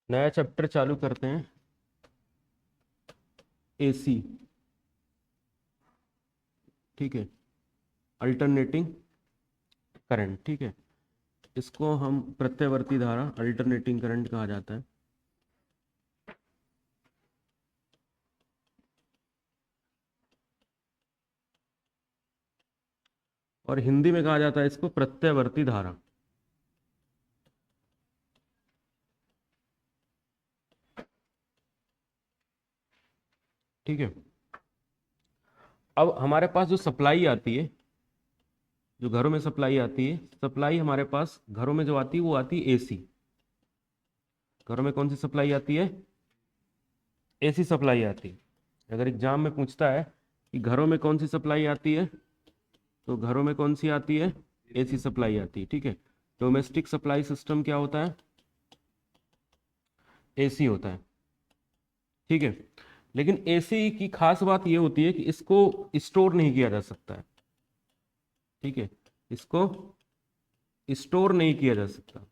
नया चैप्टर चालू करते हैं। एसी। ठीक है। Alternating current. ठीक है। इसको हम प्रत्यावर्ती धारा अल्टरनेटिंग करंट कहा जाता है। और हिंदी में कहा जाता है इसको प्रत्यावर्ती धारा। ठीक है। अब हमारे पास जो सप्लाई आती है, जो घरों में सप्लाई आती है, सप्लाई हमारे पास घरों में जो आती है वो आती है एसी। घरों में कौन सी सप्लाई आती है? एसी सप्लाई आती है। अगर एग्जाम में पूछता है कि घरों में कौन सी सप्लाई आती है, तो घरों में कौन सी आती है? एसी सप्लाई आती है। ठीक है। डोमेस्टिक सप्लाई सिस्टम क्या होता है? एसी होता है। ठीक है। लेकिन एसी की खास बात यह होती है कि इसको स्टोर नहीं किया जा सकता है। ठीक है। इसको स्टोर नहीं किया जा सकता।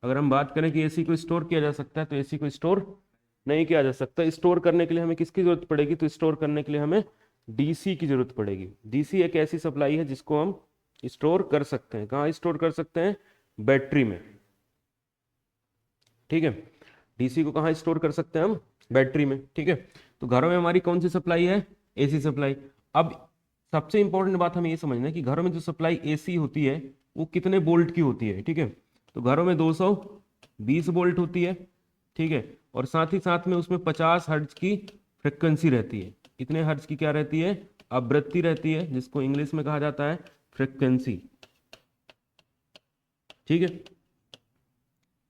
अगर हम बात करें कि एसी को स्टोर किया जा सकता है, तो एसी को स्टोर नहीं किया जा सकता। स्टोर करने के लिए हमें किसकी जरूरत पड़ेगी? तो स्टोर करने के लिए हमें डीसी की जरूरत पड़ेगी। डीसी एक ऐसी सप्लाई है जिसको हम स्टोर कर सकते हैं। कहाँ स्टोर कर सकते हैं? बैटरी में। ठीक है। डीसी को कहाँ स्टोर कर सकते हैं हम? बैटरी में। ठीक है। तो घरों में हमारी कौन सी सप्लाई है? AC supply. अब सबसे इंपॉर्टेंट बात हमें ये समझना है कि घरों में जो सप्लाई एसी होती है वो कितने वोल्ट की होती है। ठीक है। तो घरों में 220 वोल्ट होती है। ठीक है। और साथ ही साथ में उसमें 50 हर्ट्ज की फ्रिक्वेंसी रहती है। कितने हर्ट्ज की क्या रहती है? आवृत्ति रहती है, जिसको इंग्लिश में कहा जाता है फ्रिक्वेंसी। ठीक है।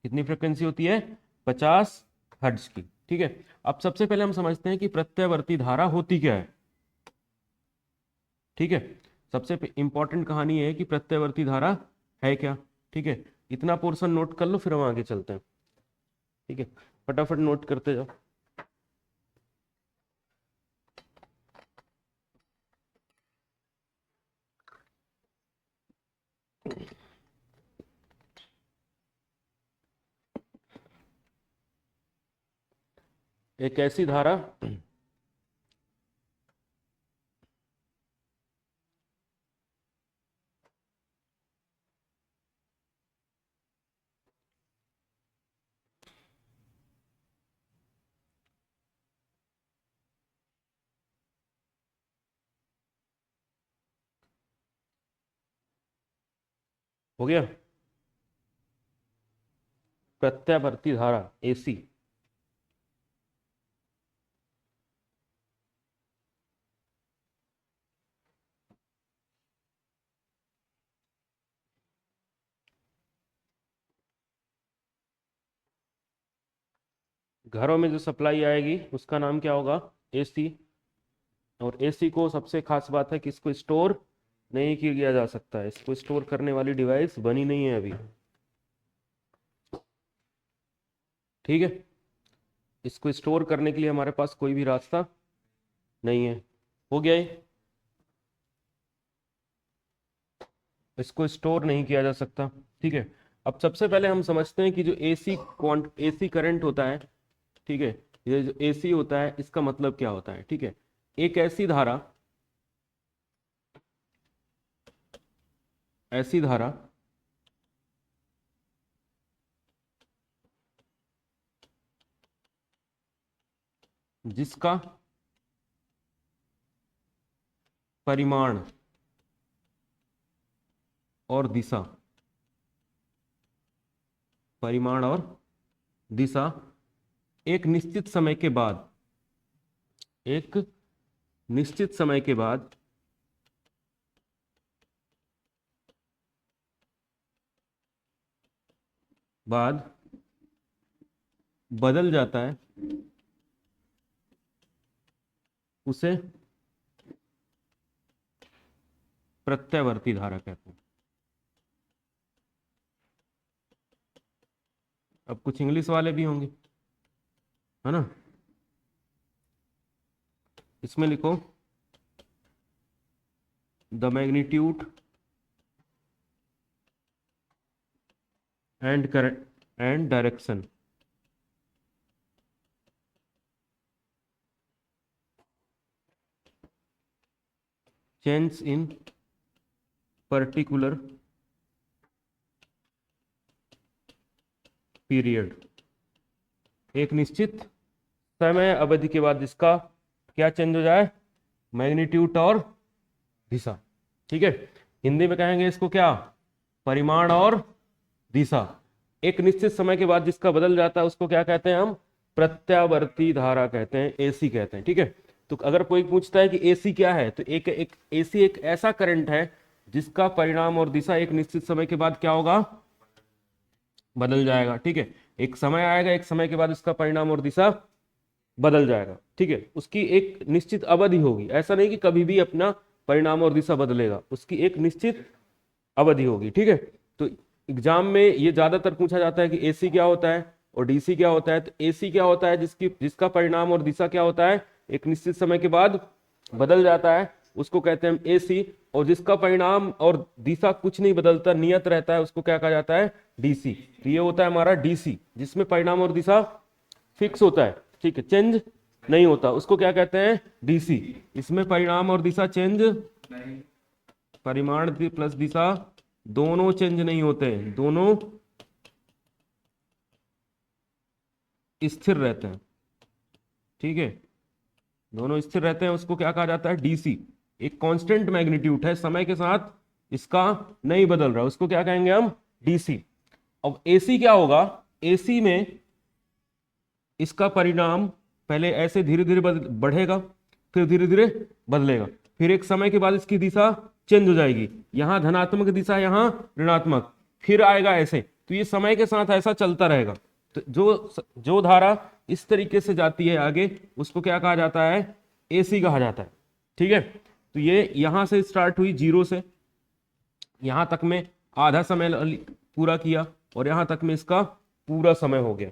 कितनी फ्रिक्वेंसी होती है? 50 हर्ट्ज की। ठीक है। अब सबसे पहले हम समझते हैं कि प्रत्यावर्ती धारा होती क्या है। ठीक है। सबसे इंपॉर्टेंट कहानी है कि प्रत्यावर्ती धारा है क्या। ठीक है। इतना पोर्शन नोट कर लो, फिर हम आगे चलते हैं। ठीक है। फटाफट नोट करते जाओ। एक ऐसी धारा हो गया। प्रत्यावर्ती धारा एसी। घरों में जो सप्लाई आएगी उसका नाम क्या होगा? एसी। और एसी को सबसे खास बात है कि इसको स्टोर नहीं किया जा सकता है। इसको स्टोर करने वाली डिवाइस बनी नहीं है अभी। ठीक है। इसको स्टोर करने के लिए हमारे पास कोई भी रास्ता नहीं है। हो गया ये? इसको स्टोर नहीं किया जा सकता। ठीक है। अब सबसे पहले हम समझते हैं कि जो एसी करंट होता है, ठीक है, ये जो एसी होता है इसका मतलब क्या होता है। ठीक है। एक ऐसी धारा जिसका परिमाण और दिशा, परिमाण और दिशा एक निश्चित समय के बाद, एक निश्चित समय के बाद बदल जाता है, उसे प्रत्यावर्ती धारा कहते हैं। अब कुछ इंग्लिश वाले भी होंगे, है ना? इसमें लिखो the magnitude and current and direction. Change in particular period, एक निश्चित समय अवधि के बाद जिसका क्या चेंज हो जाए, मैग्नीट्यूड और दिशा। ठीक है, हिंदी में कहेंगे इसको क्या, परिमाण और दिशा। एक निश्चित समय के बाद जिसका बदल जाता है उसको क्या कहते हैं हम, प्रत्यावर्ती धारा कहते हैं, एसी कहते हैं। ठीक है, तो अगर कोई पूछता है कि एसी क्या है, तो एक एक एसी एक ऐसा करंट है जिसका परिणाम और दिशा एक निश्चित समय के बाद क्या होगा, बदल जाएगा। ठीक है, एक समय आएगा, एक समय के बाद इसका परिणाम और दिशा बदल जाएगा। ठीक है, उसकी एक निश्चित अवधि होगी, ऐसा नहीं कि कभी भी अपना परिणाम और दिशा बदलेगा, उसकी एक निश्चित अवधि होगी। ठीक है, तो एग्जाम में ये ज्यादातर पूछा जाता है कि एसी क्या होता है और डीसी क्या होता है। तो एसी क्या होता है, जिसका परिणाम और दिशा क्या होता है, एक निश्चित समय के बाद बदल जाता है, उसको कहते हैं हम एसी। और जिसका परिणाम और दिशा कुछ नहीं बदलता, नियत रहता है, उसको क्या कहा जाता है, डीसी। तो ये होता है हमारा डीसी, जिसमें परिणाम और दिशा फिक्स होता है। ठीक है, चेंज नहीं होता, उसको क्या कहते हैं, डीसी। इसमें परिणाम और दिशा चेंज, परिमाण प्लस दिशा दोनों चेंज नहीं होते हैं, दोनों स्थिर रहते हैं। ठीक है, दोनों स्थिर रहते हैं, उसको क्या कहा जाता है, डीसी। एक कांस्टेंट मैग्नीट्यूड है, समय के साथ इसका नहीं बदल रहा, उसको क्या कहेंगे हम, डीसी। अब एसी क्या होगा, एसी में इसका परिणाम पहले ऐसे धीरे धीरे बढ़ेगा, फिर धीरे धीरे बदलेगा, फिर एक समय के बाद इसकी दिशा चेंज हो जाएगी, यहां धनात्मक दिशा, यहां ऋणात्मक, फिर आएगा ऐसे। तो ये समय के साथ ऐसा चलता रहेगा। तो जो जो धारा इस तरीके से जाती है आगे, उसको क्या कहा जाता है, एसी कहा जाता है। ठीक है, तो ये यहां से स्टार्ट हुई जीरो से, यहां तक में आधा समय पूरा किया, और यहां तक में इसका पूरा समय हो गया।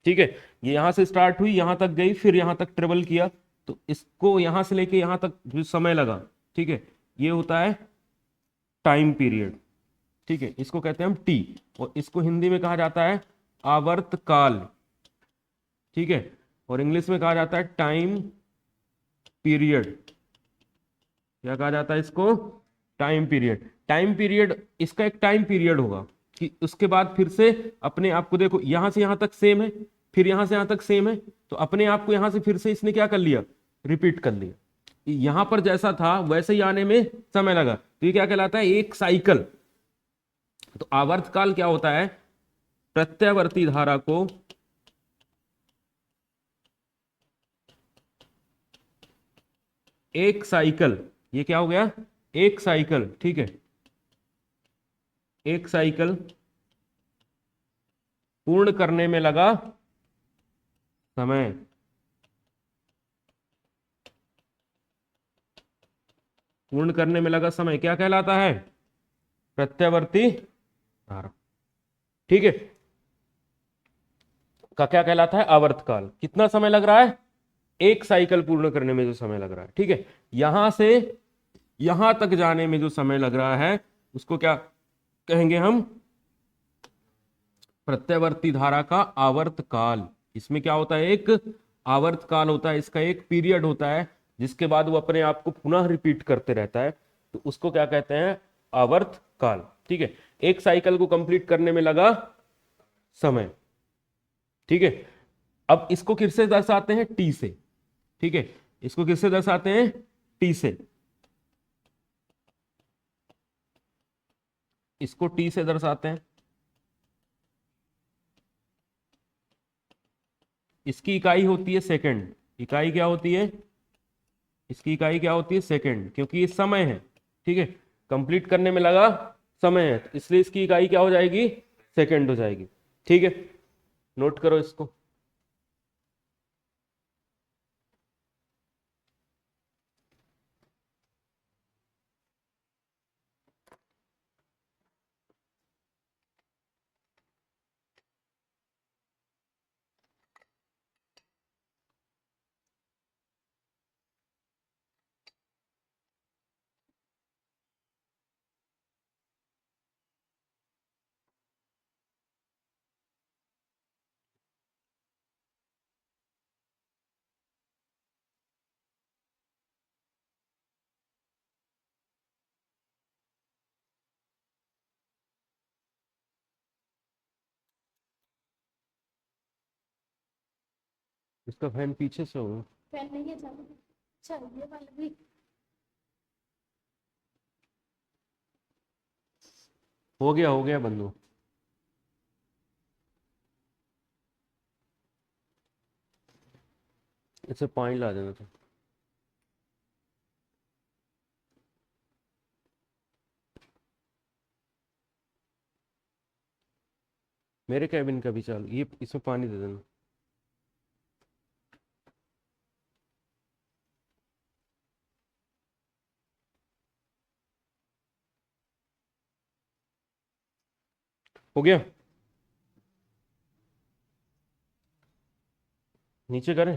ठीक है, ये यहां से स्टार्ट हुई, यहां तक गई, फिर यहां तक ट्रेवल किया, तो इसको यहां से लेके यहां तक जो समय लगा, ठीक है, ये होता है टाइम पीरियड। ठीक है, इसको कहते हैं हम टी, और इसको हिंदी में कहा जाता है आवर्तकाल। ठीक है, और इंग्लिश में कहा जाता है टाइम पीरियड। क्या कहा जाता है इसको, टाइम पीरियड। टाइम पीरियड, इसका एक टाइम पीरियड होगा कि उसके बाद फिर से अपने आप को देखो, यहां से यहां तक सेम है, फिर यहां से यहां तक सेम है, तो अपने आप को यहां से फिर से इसने क्या कर लिया, रिपीट कर लिया। यहां पर जैसा था वैसे ही आने में समय लगा, तो ये क्या कहलाता है, एक साइकिल। तो आवर्तकाल क्या होता है, प्रत्यावर्ती धारा को एक साइकिल, ये क्या हो गया, एक साइकिल। ठीक है, एक साइकिल पूर्ण करने में लगा समय, पूर्ण करने में लगा समय क्या कहलाता है, प्रत्यावर्ती धारा। ठीक है, का क्या कहलाता है, आवर्तकाल। कितना समय लग रहा है, एक साइकिल पूर्ण करने में जो समय लग रहा है। ठीक है, यहां से यहां तक जाने में जो समय लग रहा है, उसको क्या कहेंगे हम, प्रत्यावर्ती धारा का आवर्तकाल। इसमें क्या होता है, एक आवर्तकाल होता है, इसका एक पीरियड होता है, जिसके बाद वो अपने आप को पुनः रिपीट करते रहता है, तो उसको क्या कहते हैं, आवर्तकाल। ठीक है, एक साइकिल को कंप्लीट करने में लगा समय। ठीक है, अब इसको किससे दर्शाते हैं, टी से। ठीक है, इसको किससे दर्शाते हैं, टी से, इसको टी से दर्शाते हैं। इसकी इकाई होती है सेकंड, इकाई क्या होती है, इसकी इकाई क्या होती है, सेकंड, क्योंकि ये समय है। ठीक है, कंप्लीट करने में लगा समय है, तो इसलिए इसकी इकाई क्या हो जाएगी, सेकंड हो जाएगी। ठीक है, नोट करो इसको। इसका फैन पीछे से होगा। फैन नहीं है चालू। अच्छा ये वाला भी। हो गया बंदू। इसे पानी ला देना था। मेरे कैबिन का भी चालू, ये इसमें पानी दे देना। हो गया। नीचे करें।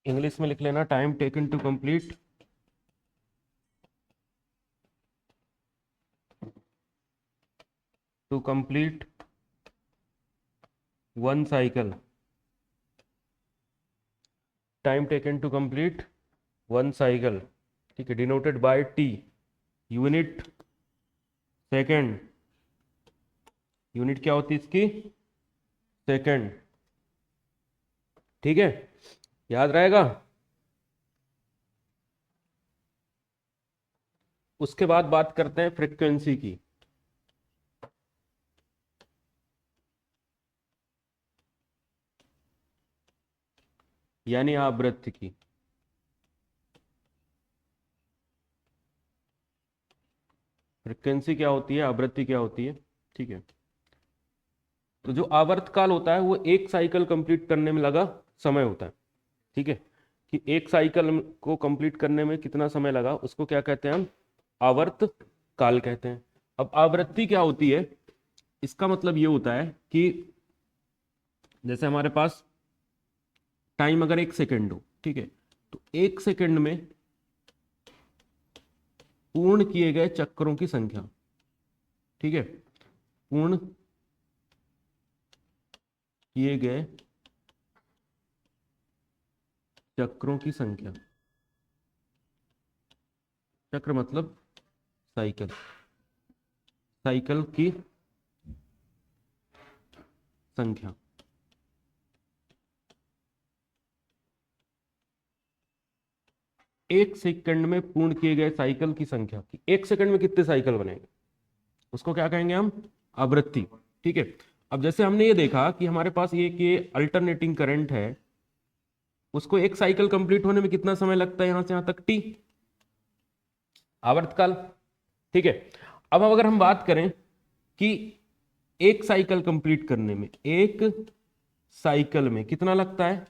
इंग्लिश में लिख लेना, time taken to complete one cycle. Time taken to complete one cycle, ठीक है, denoted by T. Unit second, unit क्या होती है इसकी? सेकंड। ठीक है, याद रहेगा। उसके बाद बात करते हैं फ्रीक्वेंसी की। यानी आवृत्ति की। फ्रीक्वेंसी क्या होती है, आवृत्ति क्या होती है, ठीक है। तो जो आवर्तकाल होता है वो एक साइकिल कंप्लीट करने में लगा समय होता है, ठीक है, कि एक साइकिल को कंप्लीट करने में कितना समय लगा, उसको क्या कहते हैं हम? आवर्त काल कहते हैं। अब आवृत्ति क्या होती है, इसका मतलब ये होता है कि जैसे हमारे पास टाइम अगर 1 सेकंड हो, ठीक है, तो 1 सेकंड में पूर्ण किए गए चक्रों की संख्या, ठीक है, पूर्ण किए गए चक्रों की संख्या। चक्र मतलब साइकिल, साइकिल की संख्या। एक सेकंड में पूर्ण किए गए साइकिल की संख्या की, 1 सेकंड में कितने साइकिल बनेंगे, उसको क्या कहेंगे हम? आवृत्ति। ठीक है। अब जैसे हमने ये देखा कि हमारे पास ये अल्टरनेटिंग करंट है, उसको एक साइकिल कंप्लीट होने में कितना समय लगता है, यहां से यहां तक टी, आवर्तकाल। ठीक है। अब अगर हम बात करें कि एक साइकिल कंप्लीट करने में, एक साइकिल में कितना लगता है,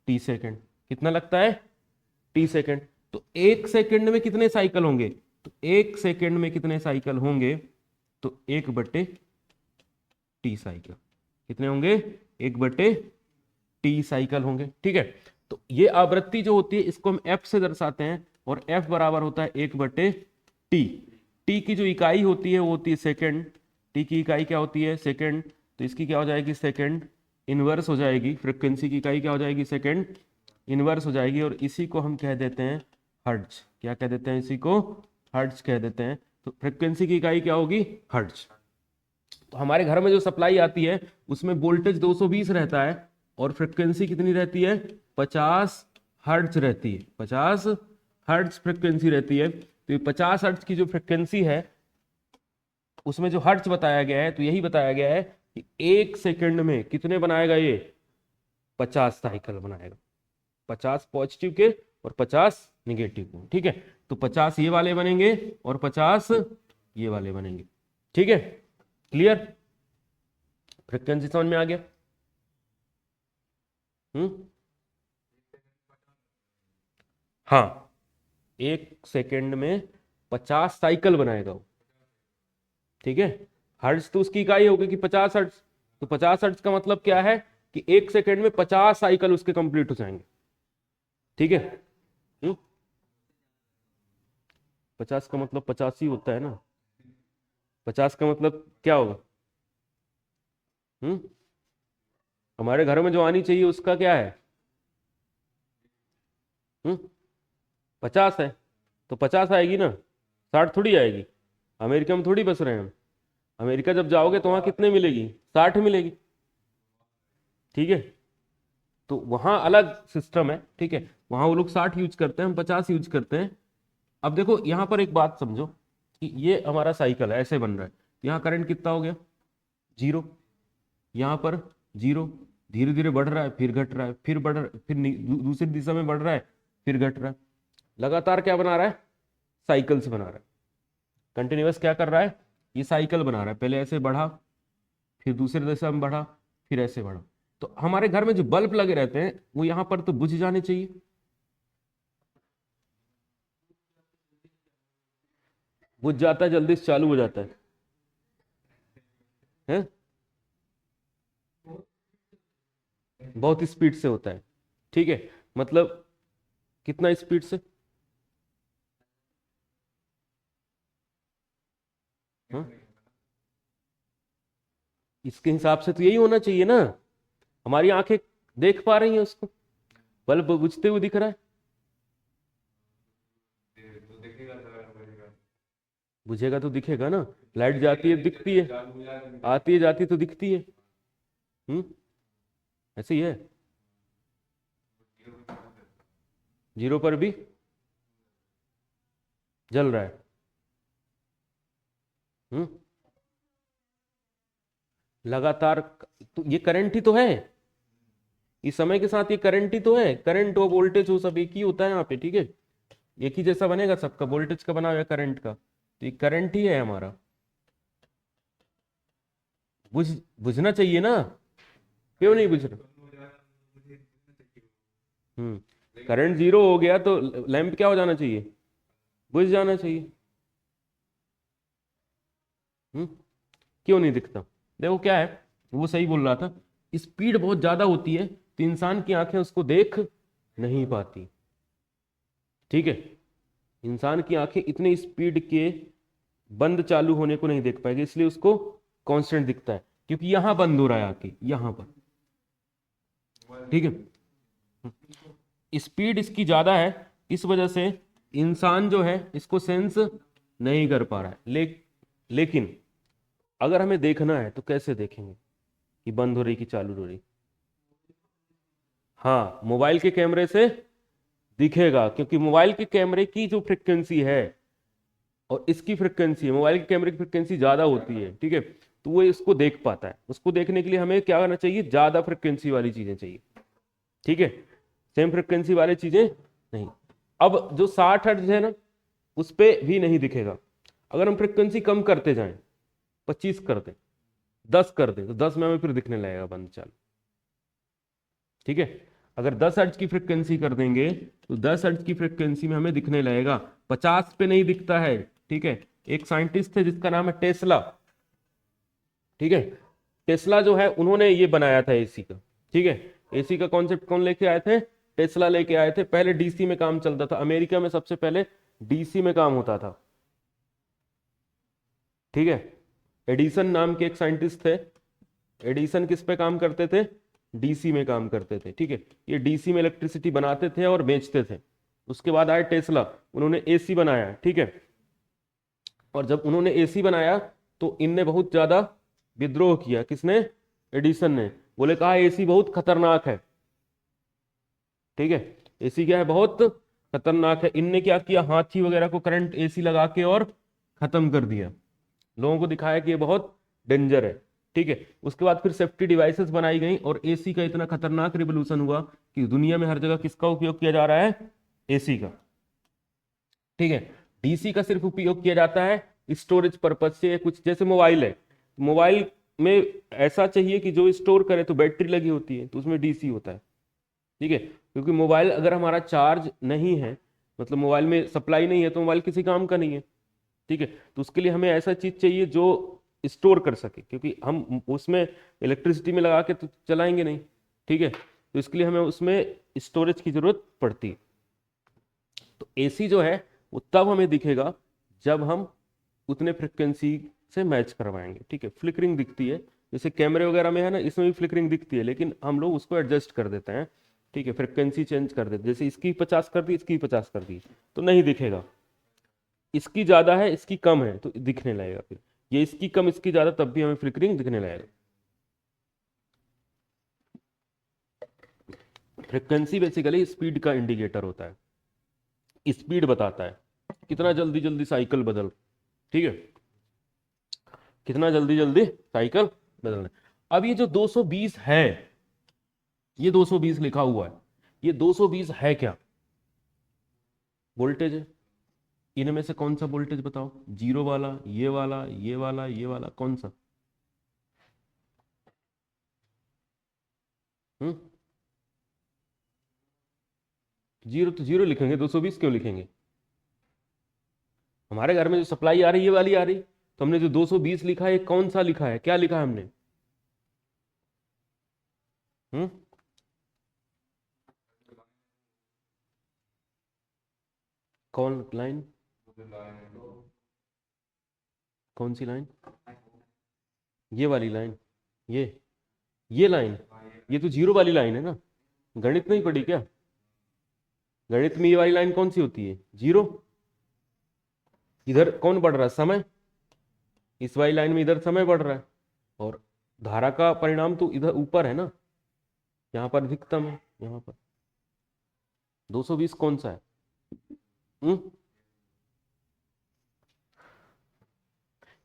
टी सेकंड। कितना लगता है? T second. तो 1 सेकंड में कितने साइकिल होंगे, तो 1 सेकंड में कितने साइकिल होंगे, तो 1/टी साइकिल। कितने होंगे? 1/टी साइकिल होंगे। ठीक है। तो ये आवृत्ति जो होती है इसको हम एफ से दर्शाते हैं, और एफ बराबर होता है 1/टी। टी की जो इकाई होती है वो होती है सेकंड। टी की इकाई क्या होती है? सेकंड। तो इसकी क्या हो जाएगी? सेकंड इनवर्स हो जाएगी। फ्रिक्वेंसी की इकाई क्या हो जाएगी? सेकंड इनवर्स हो जाएगी। और इसी को हम कह देते हैं हर्ट्ज। क्या कह देते हैं? इसी को हर्ट्ज कह देते हैं। तो फ्रिक्वेंसी की इकाई क्या होगी? हर्ट्ज। तो हमारे घर में जो सप्लाई आती है उसमें वोल्टेज 220 रहता है, और फ्रिक्वेंसी कितनी रहती है? 50 हर्ट्ज रहती है। 50 हर्ट्ज फ्रिक्वेंसी रहती है। तो ये 50 हर्ट्ज की जो फ्रिक्वेंसी है उसमें जो हर्ट्ज बताया गया है, तो यही बताया गया है कि 1 सेकंड में कितने बनाएगा ये? 50 साइकिल बनाएगा। 50 पॉजिटिव के और 50 निगेटिव को। ठीक है। तो 50 ये वाले बनेंगे और 50 ये वाले बनेंगे। ठीक है, क्लियर? फ्रिक्वेंसी समझ में आ गया? हम्म, हाँ, 1 सेकेंड में 50 साइकिल बनाएगा वो। ठीक है, हर्ट्ज तो उसकी इकाई होगी कि 50 हर्ट्ज। तो 50 हर्ट्ज का मतलब क्या है कि 1 सेकेंड में 50 साइकिल उसके कंप्लीट हो जाएंगे। ठीक है। हम्म, 50 का मतलब 50 ही होता है ना। 50 का मतलब क्या होगा? हम्म, हमारे घर में जो आनी चाहिए उसका क्या है? 50 है, तो 50 आएगी ना, 60 थोड़ी आएगी। अमेरिका में थोड़ी बस रहे हैं हम। अमेरिका जब जाओगे तो वहां कितने मिलेगी? 60 मिलेगी। ठीक है, तो वहां अलग सिस्टम है। ठीक है, वहां वो लोग 60 यूज करते हैं, हम 50 यूज करते हैं। अब देखो यहां पर एक बात समझो कि ये हमारा साइकिल है, ऐसे बन रहा है। यहाँ करंट कितना हो गया? 0। यहाँ पर 0। धीरे धीरे बढ़ रहा है, फिर घट रहा है, फिर बढ़ रहा है, फिर दूसरी दिशा में बढ़ रहा है, फिर घट रहा है। लगातार क्या बना रहा है? साइकिल्स बना रहा है। कंटिन्यूअस क्या कर रहा है? ये साइकिल बना रहा है। पहले ऐसे बढ़ा, फिर दूसरी दिशा में बढ़ा, फिर ऐसे बढ़ा। तो हमारे घर में जो बल्ब लगे रहते हैं वो यहाँ पर तो बुझ जाने चाहिए। बुझ जाता है, जल्दी से चालू हो जाता है? बहुत स्पीड से होता है। ठीक है, मतलब कितना स्पीड से? हाँ? इसके हिसाब से तो यही होना चाहिए ना। हमारी आंखें देख पा रही हैं उसको, बल्ब बुझते हुए दिख रहा है। बुझेगा तो दिखेगा ना। लाइट जाती है दिखती है, आती है जाती है तो दिखती है। हम्म, ऐसे ही है। 0 पर भी जल रहा है। हम्म, लगातार। तो ये करंट ही तो है। इस समय के साथ ये करंट ही तो है। करंट हो, वोल्टेज हो, सब एक ही होता है यहाँ पे। ठीक है, एक ही जैसा बनेगा सबका, वोल्टेज का बना हुआ है, करंट का। तो ये करंट ही है हमारा। बुझ बुझना चाहिए ना। क्यों नहीं बुझ रहा? करंट 0 हो गया तो लैंप क्या हो जाना चाहिए? बुझ जाना चाहिए। हम्म, क्यों नहीं दिखता? देखो क्या है, वो सही बोल रहा था। स्पीड बहुत ज्यादा होती है तो इंसान की आंखें उसको देख नहीं पाती। ठीक है, इंसान की आंखें इतने स्पीड के बंद चालू होने को नहीं देख पाएगी, इसलिए उसको कांस्टेंट दिखता है, क्योंकि यहां बंद हो रहा है आके यहां पर। ठीक है, स्पीड इसकी ज्यादा है, इस वजह से इंसान जो है इसको सेंस नहीं कर पा रहा है। लेकिन अगर हमें देखना है तो कैसे देखेंगे कि बंद हो रही कि चालू हो रही? हाँ, मोबाइल के कैमरे से दिखेगा, क्योंकि मोबाइल के कैमरे की जो फ्रिक्वेंसी है और इसकी फ्रिक्वेंसी, मोबाइल के कैमरे की फ्रिक्वेंसी ज्यादा होती है। ठीक है, तो वो इसको देख पाता है। उसको देखने के लिए हमें क्या करना चाहिए? ज्यादा फ्रिक्वेंसी वाली चीजें चाहिए। ठीक है, सेम फ्रिक्वेंसी वाली चीजें नहीं। अब जो 60 हर्ट्ज है ना, उस पे भी नहीं दिखेगा। अगर हम फ्रिक्वेंसी कम करते जाएं, 25 कर दें, 10 कर दें, तो 10 में हमें फिर दिखने लगेगा बंद चालू। ठीक है, अगर 10 हर्ट्ज की फ्रिक्वेंसी कर देंगे तो 10 हर्ट्ज की फ्रिक्वेंसी में हमें दिखने लगेगा। 50 पे नहीं दिखता है। ठीक है, एक साइंटिस्ट थे जिसका नाम है टेस्ला। ठीक है, टेस्ला जो है उन्होंने ये बनाया था एसी का। ठीक है, एसी का कॉन्सेप्ट कौन लेके आए थे? टेस्ला लेके आए थे। पहले डीसी में काम चलता था, अमेरिका में सबसे पहले डीसी में काम होता था। ठीक है, एडिसन नाम के एक साइंटिस्ट थे। एडिसन किस पे काम करते थे? डीसी में काम करते थे। ठीक है, ये डीसी में इलेक्ट्रिसिटी बनाते थे और बेचते थे। उसके बाद आए टेस्ला, उन्होंने एसी बनाया। ठीक है, और जब उन्होंने एसी बनाया तो इनने बहुत ज्यादा विद्रोह किया। किसने? एडिसन ने। बोले कहा एसी बहुत खतरनाक है। ठीक है, एसी क्या है? बहुत खतरनाक है। इनने क्या किया? हाथी वगैरह को करंट एसी लगा के और खत्म कर दिया। लोगों को दिखाया कि ये बहुत डेंजर है। ठीक है, उसके बाद फिर सेफ्टी डिवाइसेस बनाई गई और एसी का इतना खतरनाक रिवोल्यूशन हुआ कि दुनिया में हर जगह किसका उपयोग किया जा रहा है? एसी का। ठीक है, डीसी का सिर्फ उपयोग किया जाता है स्टोरेज पर्पज से। कुछ जैसे मोबाइल है, मोबाइल में ऐसा चाहिए कि जो स्टोर करे, तो बैटरी लगी होती है, तो उसमें डीसी होता है। ठीक है, क्योंकि मोबाइल अगर हमारा चार्ज नहीं है, मतलब मोबाइल में सप्लाई नहीं है, तो मोबाइल किसी काम का नहीं है। ठीक है, तो उसके लिए हमें ऐसा चीज चाहिए जो स्टोर कर सके, क्योंकि हम उसमें इलेक्ट्रिसिटी में लगा के तो चलाएंगे नहीं। ठीक है, तो इसके लिए हमें उसमें स्टोरेज की जरूरत पड़ती है। तो एसी जो है वो तब हमें दिखेगा जब हम उतने फ्रिक्वेंसी से मैच करवाएंगे। ठीक है, फ्लिकरिंग दिखती है, जैसे कैमरे वगैरह में है ना, इसमें भी फ्लिकरिंग दिखती है, लेकिन हम लोग उसको एडजस्ट कर देते हैं। ठीक है, फ्रिक्वेंसी चेंज कर देते हैं, जैसे इसकी 50 कर दी, इसकी 50 कर दी, तो नहीं दिखेगा। इसकी ज्यादा है, इसकी कम है, तो दिखने लगेगा। फिर ये इसकी कम, इसकी ज्यादा, तब भी हमें फ्लिकरिंग दिखने लगेगा। फ्रिक्वेंसी बेसिकली स्पीड का इंडिकेटर होता है, स्पीड बताता है कितना जल्दी जल्दी साइकिल बदल। ठीक है, कितना जल्दी जल्दी साइकिल बदल रहे। अब ये जो 220 है, ये 220 लिखा हुआ है, ये 220 है क्या? वोल्टेज है। इनमें से कौन सा वोल्टेज बताओ? जीरो वाला, ये वाला, ये वाला, ये वाला, कौन सा? हम्म, जीरो तो जीरो लिखेंगे, 220 क्यों लिखेंगे? हमारे घर में जो सप्लाई आ रही है ये वाली आ रही, तो हमने जो 220 लिखा है, ये कौन सा लिखा है, क्या लिखा है हमने? हम्म, कौन लाइन? कौन सी लाइन? ये वाली लाइन? ये लाइन? ये तो जीरो वाली लाइन है ना। गणित नहीं पढ़ी क्या? गणित में ये वाली लाइन कौन सी होती है? जीरो। इधर कौन बढ़ रहा है? समय। इस वाली लाइन में इधर समय बढ़ रहा है, और धारा का परिणाम तो इधर ऊपर है ना, यहाँ पर अधिकतम है। यहाँ पर 220 कौन सा है? हम्म,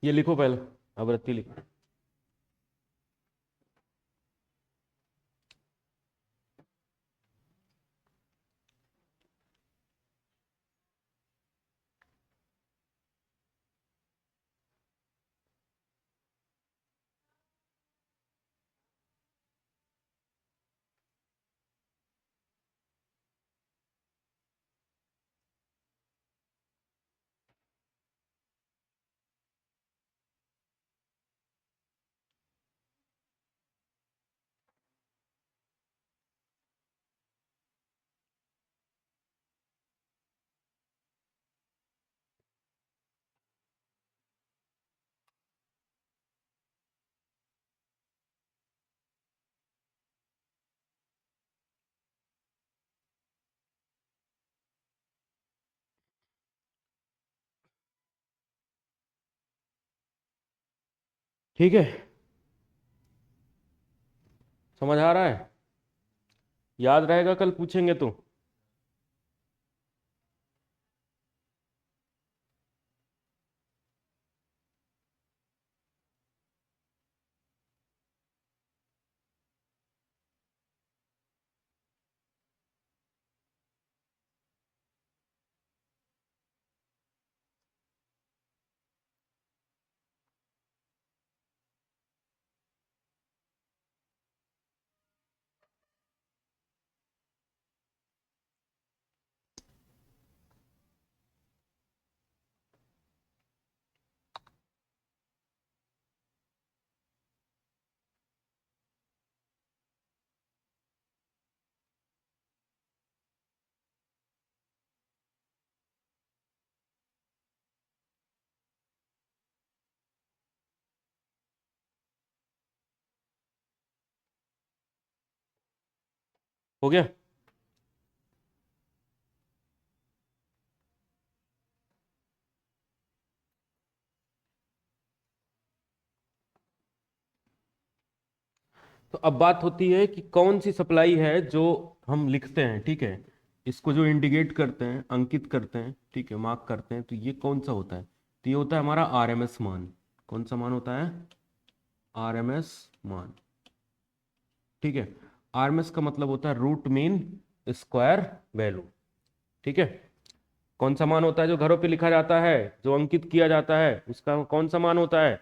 ये लिखो पहले, आवृत्ति लिखो। ठीक है, समझ आ रहा है? याद रहेगा, कल पूछेंगे तो। हो गया? तो अब बात होती है कि कौन सी सप्लाई है जो हम लिखते हैं। ठीक है, इसको जो इंडिकेट करते हैं, अंकित करते हैं, ठीक है, मार्क करते हैं, तो ये कौन सा होता है? तो ये होता है हमारा आरएमएस मान। कौन सा मान होता है? आरएमएस मान। ठीक है, आरएमएस का मतलब होता है रूट मीन स्क्वायर वैल्यू। ठीक है, कौन सा मान होता है जो घरों पे लिखा जाता है, जो अंकित किया जाता है, उसका कौन सा मान होता है?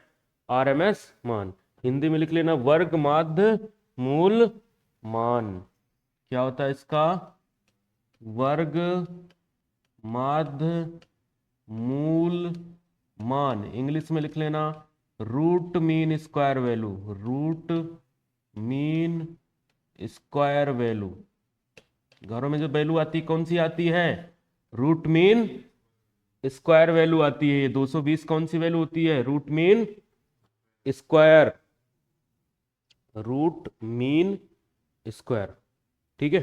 आरएमएस मान। हिंदी में लिख लेना, वर्ग माध्य मूल मान। क्या होता है इसका? वर्ग माध्य मूल मान। इंग्लिश में लिख लेना root mean square value, root mean square value. घरों में जो वैल्यू आती कौन सी आती है? रूट मीन स्क्वायर वैल्यू आती है। 220 कौन सी वैल्यू होती है? Root mean square, root mean square. ठीक है,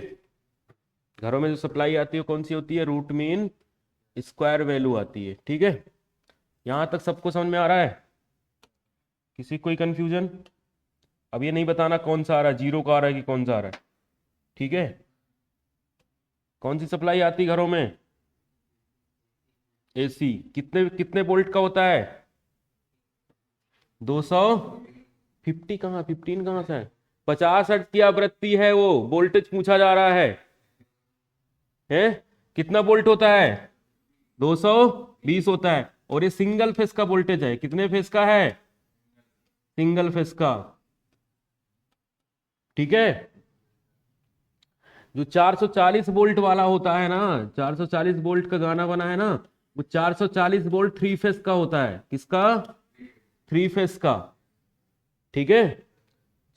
घरों में जो सप्लाई आती है कौन सी होती है? रूट मीन स्क्वायर वैल्यू आती है। ठीक है, यहां तक सबको समझ में आ रहा है? किसी कोई कंफ्यूजन? अब ये नहीं बताना कौन सा आ रहा है, जीरो का आ रहा है कि कौन सा आ रहा है। ठीक है, कौन सी सप्लाई आती है घरों में? एसी। कितने कितने वोल्ट का होता है? 250 कहाँ, 15 कहाँ से है? 50 हर्ट्ज की आवृत्ति है, वो वोल्टेज पूछा जा रहा है? कितना वोल्ट होता है? 220 होता है। और ये सिंगल फेस का वोल्टेज है। कितने फेस का है? सिंगल फेस का। ठीक है, जो 440 वोल्ट वाला होता है ना, 440 वोल्ट का गाना बना है ना, वो 440 वोल्ट थ्री फेस का होता है। किसका? थ्री फेस का। ठीक है,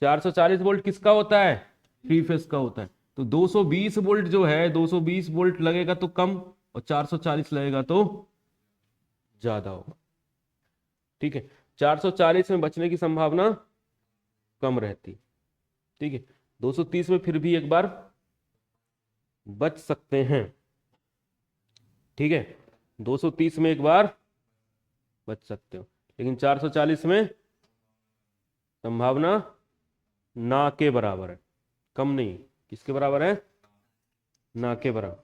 440 वोल्ट किसका होता है? थ्री फेस का होता है। तो 220 वोल्ट जो है, 220 वोल्ट लगेगा तो कम, और 440 लगेगा तो ज्यादा होगा। ठीक है, 440 में बचने की संभावना कम रहती। ठीक है, 230 में फिर भी एक बार बच सकते हैं। ठीक है, 230 में एक बार बच सकते हो, लेकिन 440 में संभावना ना के बराबर है, कम नहीं। किसके बराबर है? ना के बराबर।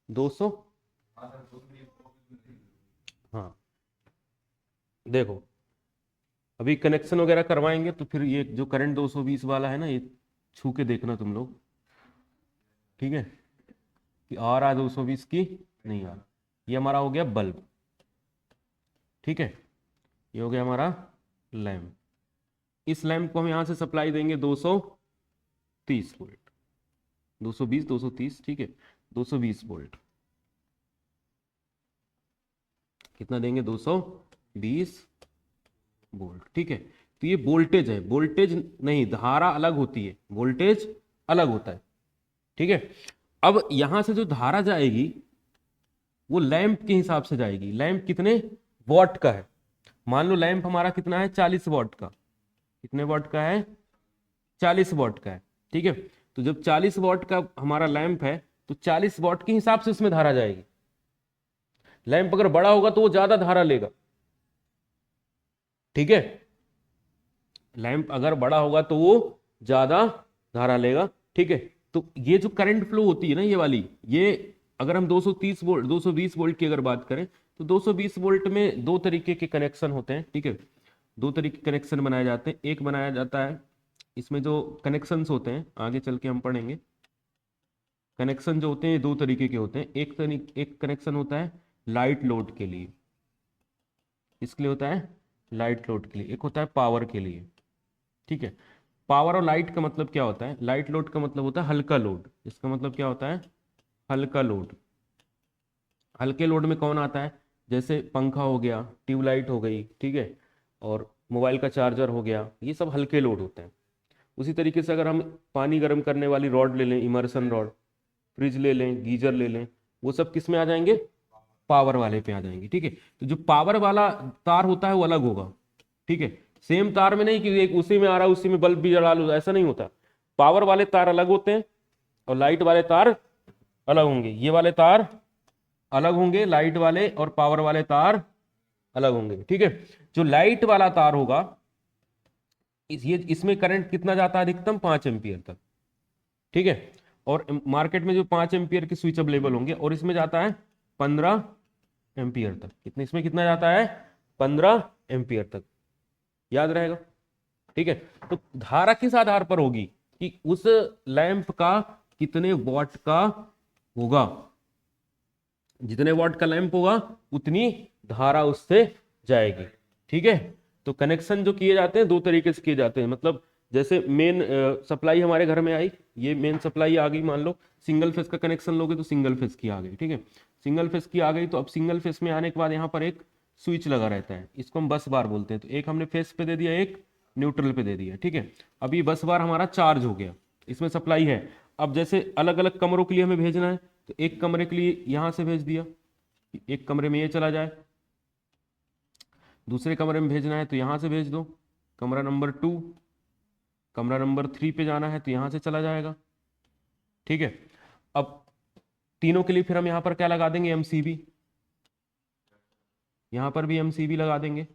200। हाँ, देखो अभी कनेक्शन वगैरह करवाएंगे तो फिर ये जो करंट 220 वाला है ना, ये छू के देखना तुम लोग। ठीक है, कि आ रहा है 220 की नहीं आ रहा। ये हमारा हो गया बल्ब। ठीक है, ये हो गया हमारा लैम्प। इस लैम्प को हम यहां से सप्लाई देंगे 230 वोल्ट, 220 230। ठीक है, 220 वोल्ट। कितना देंगे? 220 वोल्ट। ठीक है, तो ये वोल्टेज है, वोल्टेज नहीं, धारा अलग होती है, वोल्टेज अलग होता है। ठीक है, अब यहां से जो धारा जाएगी वो लैंप के हिसाब से जाएगी। लैंप कितने वॉट का है? मान लो लैंप हमारा कितना है? 40 वॉट का। कितने वॉट का है? 40 वॉट का है। ठीक है, तो जब 40 वॉट का हमारा लैंप है तो 40 वॉट के हिसाब से उसमें धारा जाएगी। लैंप अगर बड़ा होगा तो वो ज्यादा धारा लेगा। ठीक है, लैंप अगर बड़ा होगा तो वो ज्यादा धारा लेगा। ठीक है, तो ये जो करंट फ्लो होती है ना, ये वाली, ये अगर हम 230 वोल्ट 220 वोल्ट की अगर बात करें तो 220 वोल्ट में दो तरीके के कनेक्शन होते हैं। ठीक है, दो तरीके कनेक्शन बनाए जाते हैं। एक बनाया जाता है, इसमें जो कनेक्शंस होते हैं आगे चल के हम पढ़ेंगे। कनेक्शन जो होते हैं ये दो तरीके के होते हैं। एक कनेक्शन होता है लाइट लोड के लिए। इसके लिए होता है लाइट लोड के लिए। एक होता है पावर के लिए। ठीक है, पावर और लाइट का मतलब क्या होता है? लाइट लोड का मतलब होता है हल्का लोड। इसका मतलब क्या होता है? हल्का लोड। हल्के लोड में कौन आता है? जैसे पंखा हो गया, ट्यूबलाइट हो गई। ठीक है, और मोबाइल का चार्जर हो गया, ये सब हल्के लोड होते हैं। उसी तरीके से अगर हम पानी गर्म करने वाली रॉड ले लें, इमर्सन रॉड, फ्रिज ले लें, गीजर ले लें, वो सब किस में आ जाएंगे? पावर वाले पे आ जाएंगे। ठीक है, तो जो पावर वाला तार होता है वो अलग होगा। ठीक है, सेम तार में नहीं कि एक उसी में आ रहा है उसी में बल्ब भी जला लो, ऐसा नहीं होता। पावर वाले तार अलग होते हैं और लाइट वाले तार अलग होंगे। ये वाले तार अलग होंगे, लाइट वाले और पावर वाले तार अलग होंगे। ठीक है, जो लाइट वाला तार होगा इसमें करंट कितना जाता है? अधिकतम 5 एम्पियर तक। ठीक है, और मार्केट में जो 5 एम्पियर के स्विच अवेलेबल होंगे, और इसमें जाता है 15 एम्पियर तक। कितने इसमें कितना जाता है? 15 एम्पियर तक। याद रहेगा। ठीक है, तो धारा किस आधार पर होगी? कि उस लैंप का कितने वॉट का होगा। जितने वॉट का लैंप होगा उतनी धारा उससे जाएगी। ठीक है, तो कनेक्शन जो किए जाते हैं दो तरीके से किए जाते हैं। मतलब जैसे मेन सप्लाई हमारे घर में आई, ये मेन सप्लाई आ गई, मान लो सिंगल फेस का कनेक्शन लोगे तो सिंगल फेस की आ गई, ठीक है। सिंगल फेस की आ गई तो अब सिंगल फेस में आने के बाद यहाँ पर एक स्विच लगा रहता है, इसको हम बस बार बोलते हैं। तो एक हमने फेस पे दे दिया, एक न्यूट्रल पे दे दिया, ठीक है। अब ये बस बार हमारा चार्ज हो गया, इसमें सप्लाई है। अब जैसे अलग अलग कमरों के लिए हमें भेजना है, तो एक कमरे के लिए यहाँ से भेज दिया, एक कमरे में ये चला जाए, दूसरे कमरे में भेजना है तो यहाँ से भेज दो, कमरा नंबर 2, कमरा नंबर 3 पे जाना है तो यहाँ से चला जाएगा, ठीक है। अब तीनों के लिए फिर हम यहाँ पर क्या लगा देंगे, एमसीबी, यहाँ पर भी एमसीबी लगा देंगे,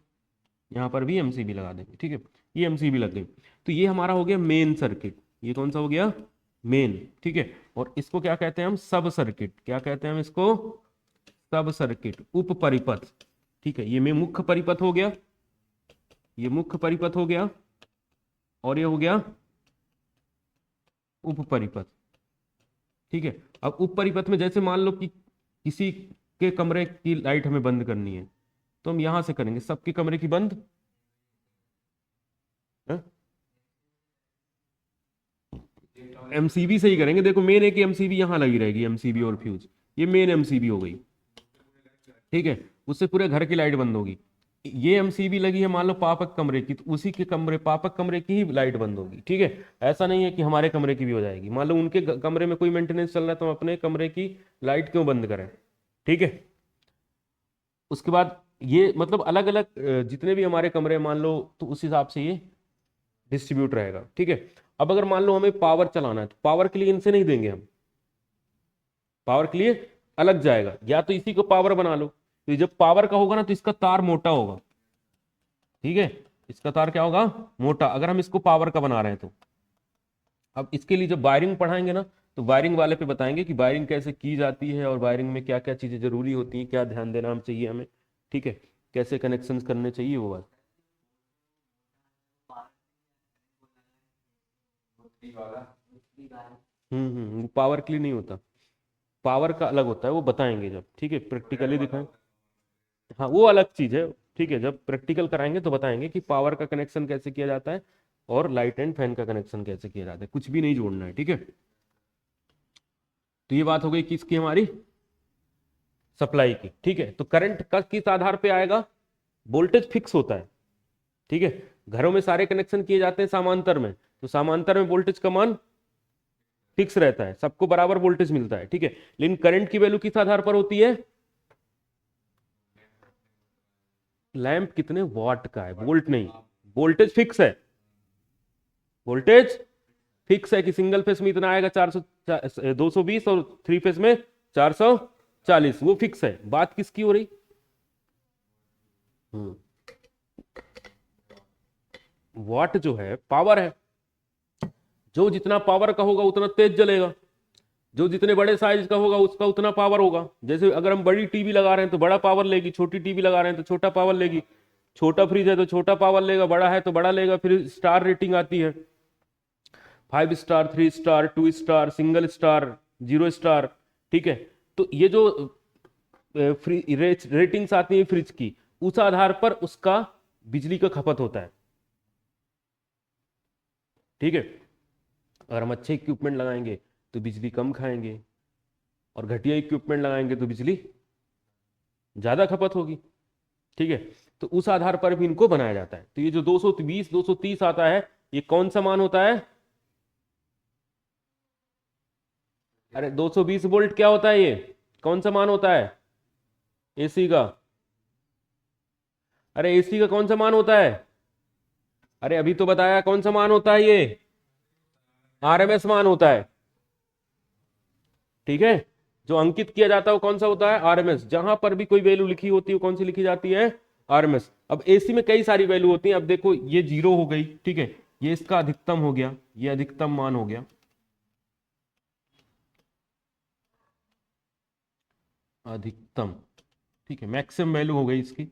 यहाँ पर भी एमसीबी लगा देंगे, ठीक है। ये एमसीबी लग गई, तो ये हमारा हो गया मेन सर्किट। ये कौन सा हो गया, मेन, ठीक है। और इसको क्या कहते हैं हम, सब सर्किट। क्या कहते हैं हम इसको, सब सर्किट, उप परिपथ, ठीक है। ये में मुख्य परिपथ हो गया, ये मुख्य परिपथ हो गया, और ये हो गया उप परिपथ, ठीक है। अब उप परिपथ में जैसे मान लो कि किसी के कमरे की लाइट हमें बंद करनी है, तो हम यहां से करेंगे, सबके कमरे की बंद, एमसीबी से ही करेंगे। देखो मेन है कि एमसीबी यहां लगी रहेगी, एमसीबी और फ्यूज, ये मेन एमसीबी हो गई, ठीक है। उससे पूरे घर की लाइट बंद होगी। ये एमसीबी लगी है मान लो पापक कमरे की, तो उसी के कमरे, पापक कमरे की ही लाइट बंद होगी, ठीक है। ऐसा नहीं है कि हमारे कमरे की भी हो जाएगी। मान लो उनके कमरे में कोई मेंटेनेंस चल रहा है तो हम अपने कमरे की लाइट क्यों बंद करें, ठीक है। उसके बाद ये मतलब अलग अलग जितने भी हमारे कमरे मान लो, तो उस हिसाब से ये डिस्ट्रीब्यूट रहेगा, ठीक है। अब अगर मान लो हमें पावर चलाना है, तो पावर के लिए इनसे नहीं देंगे हम, पावर के लिए अलग जाएगा, या तो इसी को पावर बना लो। तो ये जब पावर का होगा ना, तो इसका तार मोटा होगा, ठीक है। इसका तार क्या होगा, मोटा, अगर हम इसको पावर का बना रहे हैं तो। अब इसके लिए जब वायरिंग पढ़ाएंगे ना, तो वायरिंग वाले पे बताएंगे कि वायरिंग कैसे की जाती है, और वायरिंग में क्या क्या चीजें जरूरी होती हैं, क्या ध्यान देना हम चाहिए हमें, ठीक है, कैसे कनेक्शन करने चाहिए, वो बात। वो पावर के लिए नहीं होता, पावर का अलग होता है, वो बताएंगे जब, ठीक है, प्रैक्टिकली दिखाएं। हाँ वो अलग चीज है, ठीक है, जब प्रैक्टिकल कराएंगे तो बताएंगे कि पावर का कनेक्शन कैसे किया जाता है, और लाइट एंड फैन का कनेक्शन कैसे किया जाता है, कुछ भी नहीं जोड़ना है, ठीक है। तो ये बात हो गई किसकी, हमारी सप्लाई की, ठीक है। तो करंट का किस आधार पे आएगा, वोल्टेज फिक्स होता है, ठीक है। घरों में सारे कनेक्शन किए जाते हैं समांतर में, तो समांतर में वोल्टेज का मान फिक्स रहता है, सबको बराबर वोल्टेज मिलता है, ठीक है। लेकिन करंट की वैल्यू किस आधार पर होती है, लैंप कितने वाट का है, वोल्ट नहीं, वोल्टेज फिक्स है, वोल्टेज फिक्स है कि सिंगल फेस में इतना आएगा 220, और थ्री फेस में 440, वो फिक्स है। बात किसकी हो रही, वाट जो है पावर है, जो जितना पावर का होगा उतना तेज जलेगा, जो जितने बड़े साइज का होगा उसका उतना पावर होगा। जैसे अगर हम बड़ी टीवी लगा रहे हैं तो बड़ा पावर लेगी, छोटी टीवी लगा रहे हैं तो छोटा पावर लेगी, छोटा फ्रिज है तो छोटा पावर लेगा, बड़ा है तो बड़ा लेगा। फिर स्टार रेटिंग आती है, 5 star, 3 star, 2 star, single star, 0 star, ठीक है। तो ये जो रेटिंग्स आती है फ्रिज की, उस आधार पर उसका बिजली का खपत होता है, ठीक है। अगर हम अच्छे इक्विपमेंट लगाएंगे तो बिजली कम खाएंगे, और घटिया इक्विपमेंट लगाएंगे तो बिजली ज्यादा खपत होगी, ठीक है। तो उस आधार पर भी इनको बनाया जाता है। तो ये जो 220 230 आता है, ये कौन सा मान होता है, अरे 220 वोल्ट क्या होता है, ये कौन सा मान होता है, एसी का, अरे एसी का कौन सा मान होता है, अरे अभी तो बताया कौन सा मान होता है, ये आरएमएस मान होता है, ठीक है। जो अंकित किया जाता है वो कौन सा होता है, आरएमएस। जहां पर भी कोई वैल्यू लिखी होती है वो कौन सी लिखी जाती है, आरएमएस। अब एसी में कई सारी वैल्यू होती है, अब देखो ये 0 हो गई, ठीक है, ये इसका अधिकतम हो गया, ये अधिकतम मान हो गया, अधिकतम, ठीक है। मैक्सिमम वैल्यू हो गई इसकी,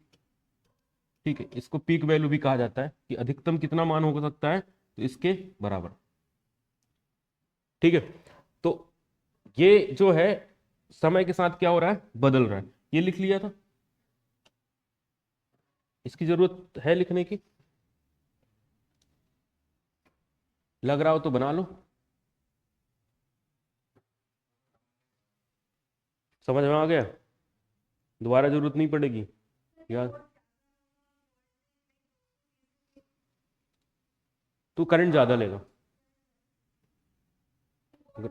ठीक है। इसको पीक वैल्यू भी कहा जाता है, कि अधिकतम कितना मान हो सकता है, तो इसके बराबर, ठीक है। तो ये जो है समय के साथ क्या हो रहा है, बदल रहा है, ये लिख लिया था, इसकी जरूरत है लिखने की, लग रहा हो तो बना लो, समझ में आ गया, दोबारा जरूरत नहीं पड़ेगी यार। तो करंट ज्यादा लेगा। अगर-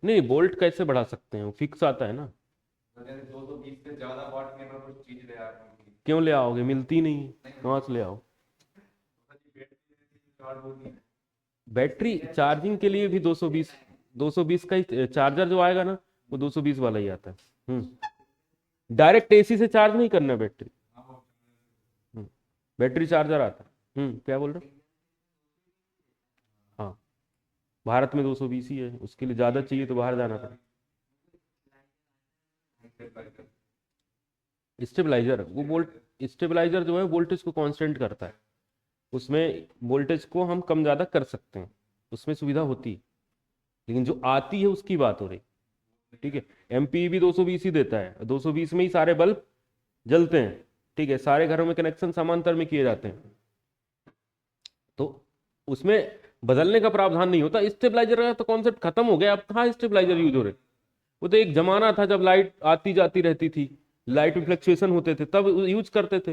नहीं, वोल्ट कैसे बढ़ा सकते हैं, फिक्स आता है ना। 220 से ज्यादा वाट की मैं कुछ चीज ले आ रहा हूँ। क्यों ले आओगे, मिलती नहीं है, कहाँ से ले आओ। बैटरी चार्जिंग के लिए भी 220 का ही चार्जर जो आएगा ना, वो 220 वाला ही आता है। डायरेक्ट एसी से चार्ज नहीं करना है बैटरी। हम्म, बैटरी चार्जर आता है। क्या बोल रहे हो। हाँ, भारत में 220 ही है, उसके लिए ज्यादा चाहिए तो बाहर जाना पड़ेगा। स्टेबलाइजर, वो वोल्ट स्टेबलाइजर जो है वोल्टेज को कांस्टेंट करता है, उसमें वोल्टेज को हम कम ज़्यादा कर सकते हैं, उसमें सुविधा होती है। लेकिन जो आती है उसकी बात हो रही, ठीक है। एमपी भी 220 ही देता है, 220 में ही सारे बल्ब जलते हैं, ठीक है। सारे घरों में कनेक्शन समांतर में किए जाते हैं, तो उसमें बदलने का प्रावधान नहीं होता। स्टेबलाइजर का तो कॉन्सेप्ट खत्म हो गया, अब कहाँ स्टेबलाइजर यूज हो रहे। वो तो एक जमाना था जब लाइट आती जाती रहती थी, लाइट में फ्लक्चुएशन होते थे, तब यूज करते थे।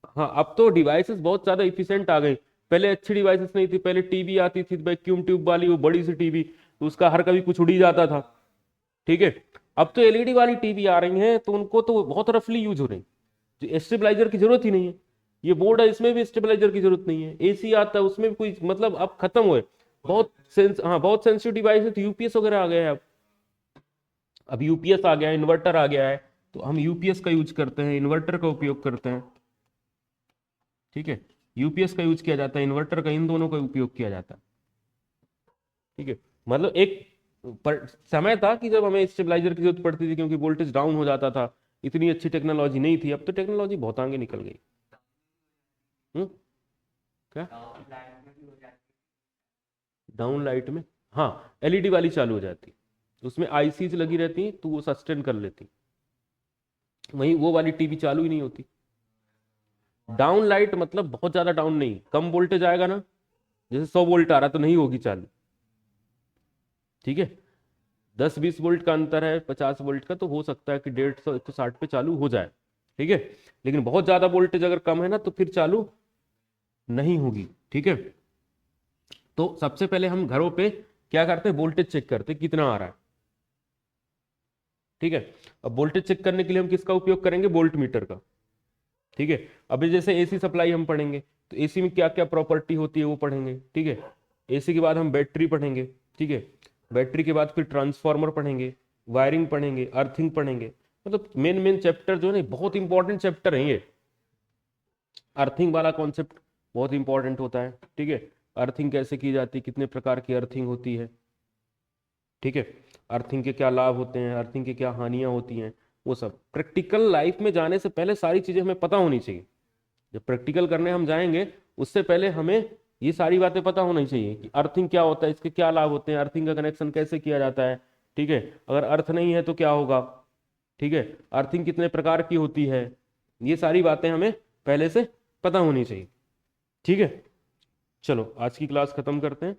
हाँ, अब तो डिवाइसेस बहुत ज्यादा इफिशिएंट आ गई। पहले अच्छी डिवाइसेस नहीं थी, पहले टीवी आती थी वैक्यूम ट्यूब वाली, वो बड़ी सी टीवी, तो उसका हर कभी कुछ उड़ ही जाता था, ठीक है। अब तो एलईडी वाली टीवी आ रही हैं, तो उनको तो बहुत रफली यूज हो रही, जो स्टेबलाइजर की जरूरत ही नहीं है। ये बोर्ड है, इसमें भी स्टेबलाइजर की जरूरत नहीं है। एसी आता है, उसमें भी कोई मतलब अब खत्म हुए। बहुत सेंसिटिव डिवाइस है, तो यूपीएस वगैरह आ गया है अब यूपीएस आ गया है, इन्वर्टर आ गया है, तो हम यूपीएस का यूज करते हैं, इन्वर्टर का उपयोग करते हैं, ठीक है। यूपीएस का यूज किया जाता है, इन्वर्टर का, इन दोनों का उपयोग किया जाता है, ठीक है। मतलब एक समय था कि जब हमें स्टेबलाइजर की जरूरत पड़ती थी, क्योंकि वोल्टेज डाउन हो जाता था, इतनी अच्छी टेक्नोलॉजी नहीं थी। अब तो टेक्नोलॉजी बहुत आगे निकल गई। हम्म क्या डाउन लाइट में, हाँ, एलईडी वाली चालू हो जाती, उसमें आईसीज लगी रहती तो वो सस्टेन कर लेती, वहीं वो वाली टीवी चालू ही नहीं होती। डाउन लाइट मतलब बहुत ज्यादा डाउन नहीं, कम वोल्टेज आएगा ना, जैसे 100 वोल्ट आ रहा तो नहीं होगी चालू, ठीक है। 10-20 वोल्ट का अंतर है, 50 वोल्ट का, तो हो सकता है कि 150-160 पे चालू हो जाए, ठीक है। लेकिन बहुत ज्यादा वोल्टेज अगर कम है ना, तो फिर चालू नहीं होगी, ठीक है। तो सबसे पहले हम घरों पे क्या करते हैं, वोल्टेज चेक करते हैं कितना आ रहा है, ठीक है। अब वोल्टेज चेक करने के लिए हम किसका उपयोग करेंगे, वोल्ट मीटर का, ठीक है। अभी जैसे एसी सप्लाई हम पढ़ेंगे, तो एसी में क्या क्या प्रॉपर्टी होती है वो पढ़ेंगे, ठीक है। एसी के बाद हम बैटरी पढ़ेंगे, ठीक है। बैटरी के बाद फिर ट्रांसफार्मर पढ़ेंगे, वायरिंग पढ़ेंगे, अर्थिंग पढ़ेंगे। मतलब मेन मेन चैप्टर जो है ना, बहुत इंपॉर्टेंट चैप्टर है ये। अर्थिंग वाला कॉन्सेप्ट बहुत इंपॉर्टेंट होता है, ठीक है। अर्थिंग कैसे की जाती है, कितने प्रकार की अर्थिंग होती है, ठीक है। अर्थिंग के क्या लाभ होते हैं, अर्थिंग की क्या हानियां होती हैं, वो सब प्रैक्टिकल लाइफ में जाने से पहले सारी चीजें हमें पता होनी चाहिए। जब प्रैक्टिकल करने हम जाएंगे, उससे पहले हमें ये सारी बातें पता होनी चाहिए कि अर्थिंग क्या होता है, इसके क्या लाभ होते हैं, अर्थिंग का कनेक्शन कैसे किया जाता है, ठीक है। अगर अर्थ नहीं है तो क्या होगा, ठीक है। अर्थिंग कितने प्रकार की होती है, ये सारी बातें हमें पहले से पता होनी चाहिए, ठीक है। चलो आज की क्लास खत्म करते हैं।